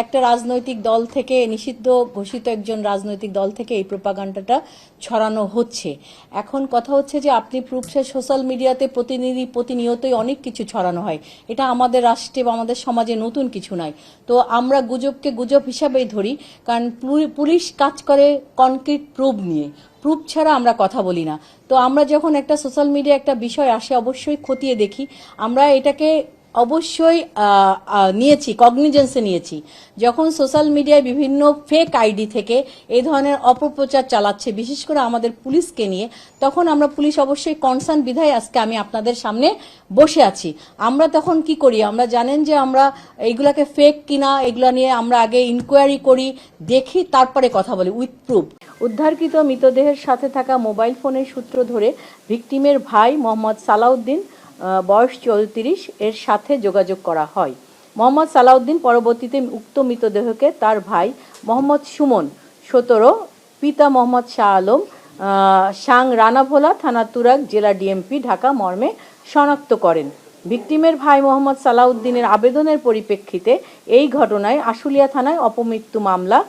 একটা রাজনৈতিক দল থেকে নিষিদ্ধ ঘোষিত একজন রাজনৈতিক দল থেকে এই প্রোপাগান্ডাটা ছড়ানো হচ্ছে। এখন কথা হচ্ছে যে আপনি প্রুফসে সোশ্যাল মিডিয়াতে প্রতিনিয়তই অনেক কিছু ছড়ানো হয়, এটা আমাদের রাষ্ট্রে বা আমাদের সমাজে নতুন কিছু নয়। তো আমরা গুজবকে গুজব হিসাবেই ধরি, কারণ পুলিশ কাজ করে কনক্রিট প্রুফ নিয়ে, প্রুফ ছাড়া আমরা কথা বলি না। তো আমরা যখন একটা সোশ্যাল মিডিয়া একটা বিষয় আসে অবশ্যই খতিয়ে দেখি। আমরা এটাকে অবশ্যই নিয়েছি, কগনিজেন্সে নিয়েছি। যখন সোশ্যাল মিডিয়ায় বিভিন্ন ফেক আইডি থেকে এই ধরনের অপপ্রচার চালাচ্ছে, বিশেষ করে আমাদের পুলিশকে নিয়ে, তখন আমরা পুলিশ অবশ্যই কনসার্ন বিধায় আজকে আমি আপনাদের সামনে বসে আছি। আমরা তখন কি করি, আমরা জানেন যে আমরা এইগুলাকে ফেক কিনা এগুলো নিয়ে আমরা আগে ইনকোয়ারি করি, দেখি, তারপরে কথা বলি উইথ প্রুফ। উদ্ধারকৃত মৃতদেহের সাথে থাকা মোবাইল ফোনের সূত্র ধরে ভিকটিমের ভাই মোহাম্মদ সালাউদ্দিন, বয়স 34, এর সাথে যোগাযোগ করা হয়। মোহাম্মদ সালাউদ্দিন পরবর্তীতে উক্ত মৃতদেহকে তার ভাই মোহাম্মদ সুমন, 17, পিতা মোহাম্মদ শাহ আলম, সাং রানাভোলা, থানা তুরাগ, জেলা ডিএমপি, ঢাকা মর্মে শনাক্ত করেন। ভিকটিমের ভাই মোহাম্মদ সালাউদ্দিনের আবেদনের পরিপ্রেক্ষিতে এই ঘটনায় আশুলিয়া থানায় অপমৃত্যু মামলা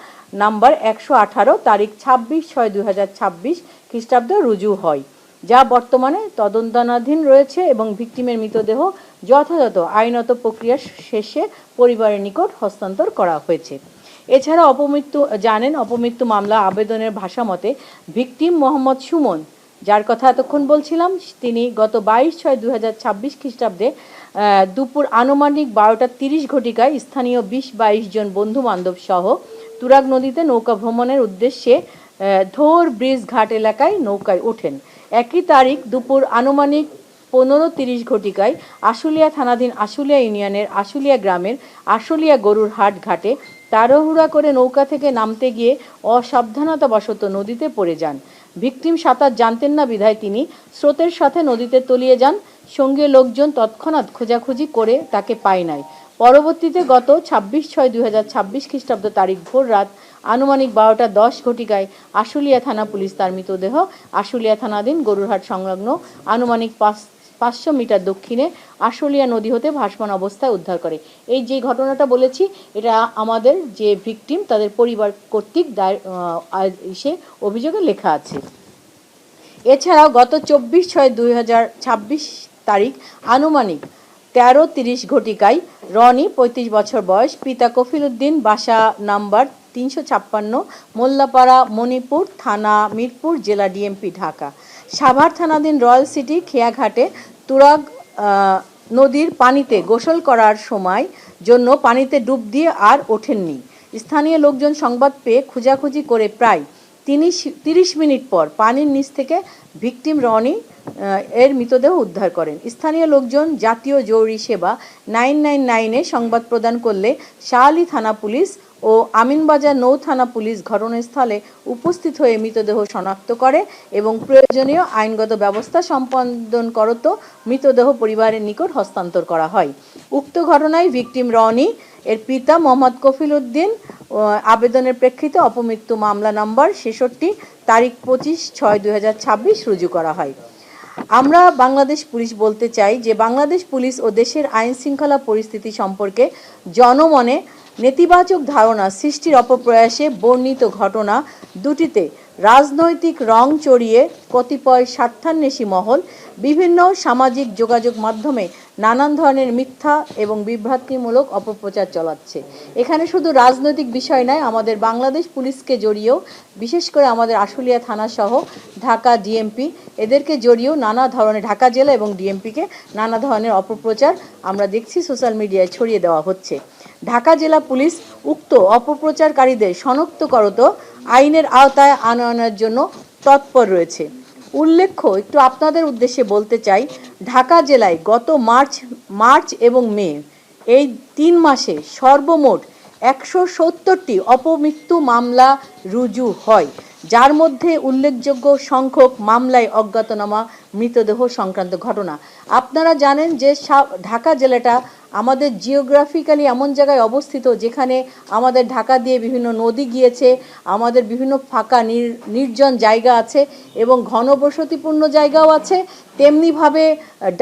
নাম্বার 118 তারিখ 26/6/2026 খ্রিস্টাব্দ রুজু হয়, যা বর্তমানে তদন্তাধীন রয়েছে এবং ভিকটিমের মৃতদেহ যথাযথ আইনত প্রক্রিয়া শেষে পরিবারের নিকট হস্তান্তর করা হয়েছে। এছাড়া অপমৃত্যু মামলা আবেদনের ভাষামতে ভিকটিম মোহাম্মদ সুমন, যার কথা এতক্ষণ বলছিলাম, তিনি গত 22/6/2026 খ্রিস্টাব্দে দুপুর আনুমানিক 12:30 ঘটিকায় স্থানীয় 20-22 জন বন্ধু বান্ধব সহ তুরাগ নদীতে নৌকা ভ্রমণের উদ্দেশ্যে ধোর ব্রিজ ঘাট এলাকায় নৌকায় ওঠেন। একই তারিখ দুপুর আনুমানিক 15:30 ঘটিকায় আশুলিয়া থানাধীন আশুলিয়া ইউনিয়নের আশুলিয়া গ্রামের আশুলিয়া গরুর হাট ঘাটে তাড়াহুড়া করে নৌকা থেকে নামতে গিয়ে অসাবধানতাবশত নদীতে পড়ে যান। ভিকটিম সাঁতার জানতেন না বিধায় তিনি স্রোতের সাথে নদীতে তলিয়ে যান। সঙ্গীয় লোকজন তৎক্ষণাৎ খোঁজাখুঁজি করে তাকে পায় নাই। পরবর্তীতে গত 26/6/2026 খ্রিস্টাব্দ তারিখ ভোর রাত আনুমানিক 12:10 ঘটিকায় আশুলিয়া থানা পুলিশ তার মৃতদেহ আশুলিয়া থানাধীন গরুরহাট সংলগ্ন আনুমানিক 500 মিটার দক্ষিণে আশুলিয়া নদী হতে ভাসমান অবস্থায় উদ্ধার করে। এই যে ঘটনাটা বলেছি, এটা আমাদের যে ভিকটিম তাদের পরিবার কর্তৃক অভিযোগে লেখা আছে। এছাড়াও গত 24/6/2026 তারিখ আনুমানিক 13:30 ঘটিকায় রনি, 35 বছর বয়স, পিতা কফিল উদ্দিন, বাসা নাম্বার 356, মোল্লাপাড়া, মণিপুর থানা, মিরপুর, জেলা ডিএমপি, ঢাকা, সাভার থানাধীন রয়্যাল সিটি খেয়াঘাটে তুরাগ নদীর পানিতে গোসল করার সময় জন্য পানিতে ডুব দিয়ে আর ওঠেননি। স্থানীয় লোকজন সংবাদ পেয়ে খোঁজাখুঁজি করে প্রায় 30 মিনিট পর পানির নিচ থেকে ভিকটিম রনি এর মৃতদেহ উদ্ধার করেন। স্থানীয় লোকজন জাতীয় জরুরি সেবা 999-এ সংবাদ প্রদান করলে শাহআলী থানা পুলিশ ও আমিনবাজার নৌ থানা পুলিশ ঘটনাস্থলে উপস্থিত হয়ে মৃতদেহ শনাক্ত করে এবং প্রয়োজনীয় আইনগত ব্যবস্থা সম্পাদন করত মৃতদেহ পরিবারের নিকট হস্তান্তর করা হয়। উক্ত ঘটনায় ভিকটিম রনি এর পিতা মোহাম্মদ কফিল উদ্দিন আবেদনের প্রেক্ষিতে অপমৃত্যু মামলা নাম্বার 66 তারিখ 25/6/2026 রুজু করা হয়। আমরা বাংলাদেশ পুলিশ বলতে চাই যে বাংলাদেশ পুলিশ ও দেশের আইন শৃঙ্খলা পরিস্থিতি সম্পর্কে জনমনে নেতিবাচক ধারণা সৃষ্টির অপপ্রয়াসে বর্ণিত ঘটনা দুটিতে রাজনৈতিক রং চড়িয়ে কতিপয় স্বার্থান্বেষী মহল বিভিন্ন সামাজিক যোগাযোগ মাধ্যমে নানান ধরনের মিথ্যা এবং বিভ্রান্তিমূলক অপপ্রচার চালাচ্ছে। এখানে শুধু রাজনৈতিক বিষয় নয়, আমাদের বাংলাদেশ পুলিশকে জড়িয়েও, বিশেষ করে আমাদের আশুলিয়া থানা সহ ঢাকা ডিএমপি, এদেরকে জড়িয়েও নানা ধরনের, ঢাকা জেলা এবং ডিএমপিকে নানা ধরনের অপপ্রচার আমরা দেখছি সোশ্যাল মিডিয়ায় ছড়িয়ে দেওয়া হচ্ছে। ঢাকা জেলা পুলিশ উক্ত অপপ্রচারকারীদের শনাক্ত করত আইনের আওতায় আনয়নের জন্য তৎপর রয়েছে। উল্লেখ্য, একটু আপনাদের উদ্দেশ্যে বলতে চাই, ঢাকা জেলায় গত মার্চ এবং মে এই 3 মাসে সর্বমোট 170টি অপমৃত্যু মামলা রুজু হয়, যার মধ্যে উল্লেখযোগ্য সংখ্যক মামলায় অজ্ঞাতনামা মৃতদেহ সংক্রান্ত ঘটনা। আপনারা জানেন যে ঢাকা জেলাটা আমাদের জিওগ্রাফিক্যালি এমন জায়গায় অবস্থিত যেখানে আমাদের ঢাকা দিয়ে বিভিন্ন নদী গিয়েছে, আমাদের বিভিন্ন ফাঁকা নির্জন জায়গা আছে এবং ঘনবসতিপূর্ণ জায়গাও আছে, তেমনিভাবে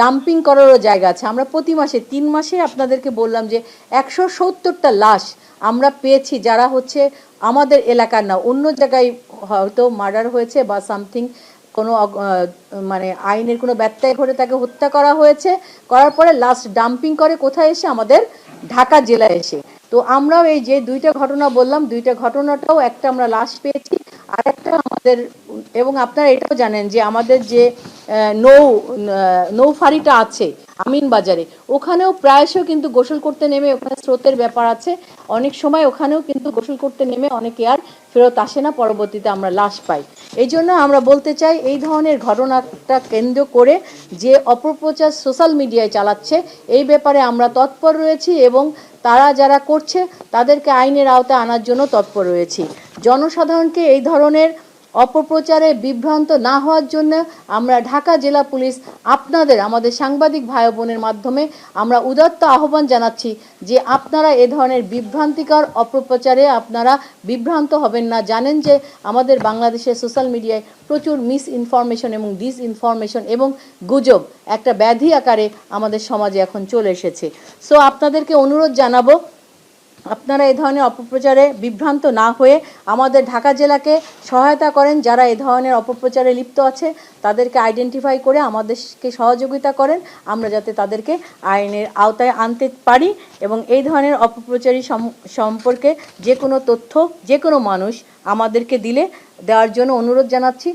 ডাম্পিং করারও জায়গা আছে। আমরা প্রতি মাসে 3 মাসে আপনাদেরকে বললাম যে 170টা লাশ আমরা পেয়েছি, যারা হচ্ছে আমাদের এলাকার না, অন্য জায়গায় হয়তো মার্ডার হয়েছে বা সামথিং, কোনো মানে আইনের কোনো ব্যত্যয় ঘটে তাকে হত্যা করা হয়েছে, করার পরে লাস্ট ডাম্পিং করে কোথায় এসে, আমাদের ঢাকা জেলায় এসে। তো আমরাও এই যে 2টা ঘটনা বললাম, 2টা ঘটনাটাও, একটা আমরা লাশ পেয়েছি আর একটা আমাদের, এবং আপনারা এটাও জানেন যে আমাদের যে নৌফারিটা আছে আমিনবাজারে, ওখানেও প্রায়শ কিন্তু গোসল করতে নেমে, ওখানে স্রোতের ব্যাপার আছে, অনেক সময় ওখানেও কিন্তু গোসল করতে নেমে অনেকে আর ফেরত আসে না, পরবর্তীতে আমরা লাশ পাই। এই জন্য আমরা বলতে চাই, এই ধরনের ঘটনাটা কেন্দ্র করে যে অপপ্রচার সোশ্যাল মিডিয়ায় চালাচ্ছে, এই ব্যাপারে আমরা তৎপর রয়েছি এবং তারা যারা করছে তাদেরকে আইনের আওতায় আনার জন্য তৎপর রয়েছি। জনসাধারণকে এই ধরনের অপপ্রচারে বিভ্রান্ত না হওয়ার জন্য আমরা ঢাকা জেলা পুলিশ আপনাদের, আমাদের সাংবাদিক ভাই বোনের মাধ্যমে আমরা উদাত্ত আহ্বান জানাচ্ছি যে আপনারা এ ধরনের বিভ্রান্তিকর অপপ্রচারে আপনারা বিভ্রান্ত হবেন না। জানেন যে আমাদের বাংলাদেশের সোশ্যাল মিডিয়ায় প্রচুর মিস ইনফরমেশন এবং ডিসইনফরমেশন এবং গুজব একটা ব্যাধি আকারে আমাদের সমাজে এখন চলে এসেছে। সো আপনাদেরকে অনুরোধ জানাবো, আপনারা এই ধরনের অপপ্রচারে বিভ্রান্ত না হয়ে আমাদের ঢাকা জেলাকে সহায়তা করেন, যারা এই ধরনের অপপ্রচারে লিপ্ত আছে তাদেরকে আইডেন্টিফাই করে আমাদেরকে সহযোগিতা করেন, আমরা যাতে তাদেরকে আইনের আওতায় আনতে পারি। এবং এই ধরনের অপপ্রচারী সম্পর্কে যে কোনো তথ্য যে কোনো মানুষ আমাদেরকে দেওয়ার জন্য অনুরোধ জানাচ্ছি।